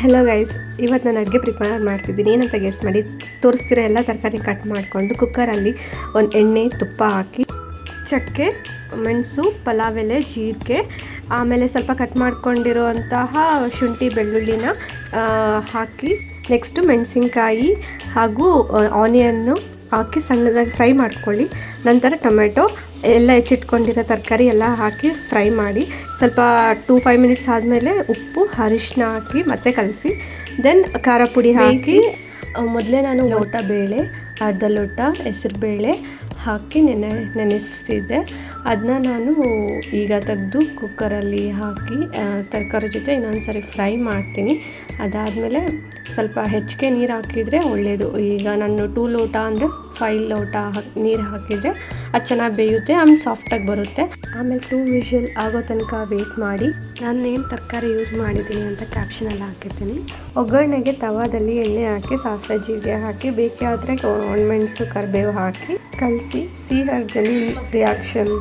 Hello guys, ಇವತ್ತು ನಾನು ಅಡುಗೆ ಪ್ರಿಪೇರ್ ಮಾಡ್ತಿದ್ದೀನಿ. ಏನಂತ ಗೆಸ್ ಮಾಡಿ. ತೋರಿಸ್ತಿರೋ ಎಲ್ಲ ತರಕಾರಿ ಕಟ್ ಮಾಡಿಕೊಂಡು ಕುಕ್ಕರಲ್ಲಿ ಒಂದು ಎಣ್ಣೆ ತುಪ್ಪ ಹಾಕಿ ಚಕ್ಕೆ, ಮೆಣಸು, ಪಲಾವ್ ಎಲೆ, ಜೀರಿಗೆ, ಆಮೇಲೆ ಸ್ವಲ್ಪ ಕಟ್ ಮಾಡ್ಕೊಂಡಿರುವಂತಹ ಶುಂಠಿ ಬೆಳ್ಳುಳ್ಳಿನ ಹಾಕಿ ನೆಕ್ಸ್ಟು ಮೆಣಸಿನ್ಕಾಯಿ ಹಾಗೂ ಆನಿಯನ್ನು ಹಾಕಿ ಸಣ್ಣದಾಗಿ ಫ್ರೈ ಮಾಡ್ಕೊಳ್ಳಿ. ನಂತರ ಟೊಮೆಟೊ ಎಲ್ಲ ಹೆಚ್ಚಿಟ್ಕೊಂಡಿರೋ ತರಕಾರಿ ಎಲ್ಲ ಹಾಕಿ ಫ್ರೈ ಮಾಡಿ ಸ್ವಲ್ಪ 2-5 ಮಿನಿಟ್ಸ್ ಆದಮೇಲೆ ಉಪ್ಪು ಅರಿಶಿನ ಹಾಕಿ ಮತ್ತೆ ಕಲಸಿ ದೆನ್ ಖಾರ ಪುಡಿ ಹಾಕಿ ಮೊದಲೇ ನಾನು ಲೋಟ ಬೇಳೆ, ಅರ್ಧ ಲೋಟ ಹೆಸರುಬೇಳೆ ಹಾಕಿ ನೆನೆಸಿದ್ದೆ. ಅದನ್ನ ನಾನು ಈಗ ತೆಗೆದು ಕುಕ್ಕರಲ್ಲಿ ಹಾಕಿ ತರಕಾರಿ ಜೊತೆ ಇನ್ನೊಂದು ಸರಿ ಫ್ರೈ ಮಾಡ್ತೀನಿ. ಅದಾದಮೇಲೆ ಸ್ವಲ್ಪ ಹೆಚ್ಚಿಗೆ ನೀರು ಹಾಕಿದರೆ ಒಳ್ಳೆಯದು. ಈಗ ನಾನು 2 ಲೋಟ ಅಂದರೆ 5 ಲೋಟ ನೀರು ಹಾಕಿದರೆ ಅದು ಚೆನ್ನಾಗಿ ಬೇಯುತ್ತೆ, ಆಮೇಲೆ ಸಾಫ್ಟಾಗಿ ಬರುತ್ತೆ. ಆಮೇಲೆ 2 ವಿಷಲ್ ಆಗೋ ತನಕ ವೇಟ್ ಮಾಡಿ. ನಾನು ಏನು ತರಕಾರಿ ಯೂಸ್ ಮಾಡಿದ್ದೀನಿ ಅಂತ ಕ್ಯಾಪ್ಷನಲ್ಲಿ ಹಾಕಿರ್ತೀನಿ. ಒಗ್ಗರಣೆಗೆ ತವಾದಲ್ಲಿ ಎಣ್ಣೆ ಹಾಕಿ ಸಾಸಿವೆ ಜೀರಿಗೆ ಹಾಕಿ ಬೇಕಾದರೆ ಒಣಮೆಣಸು ಕರಿಬೇವು ಹಾಕಿ ಕಲಸಿ. See her genuine reaction.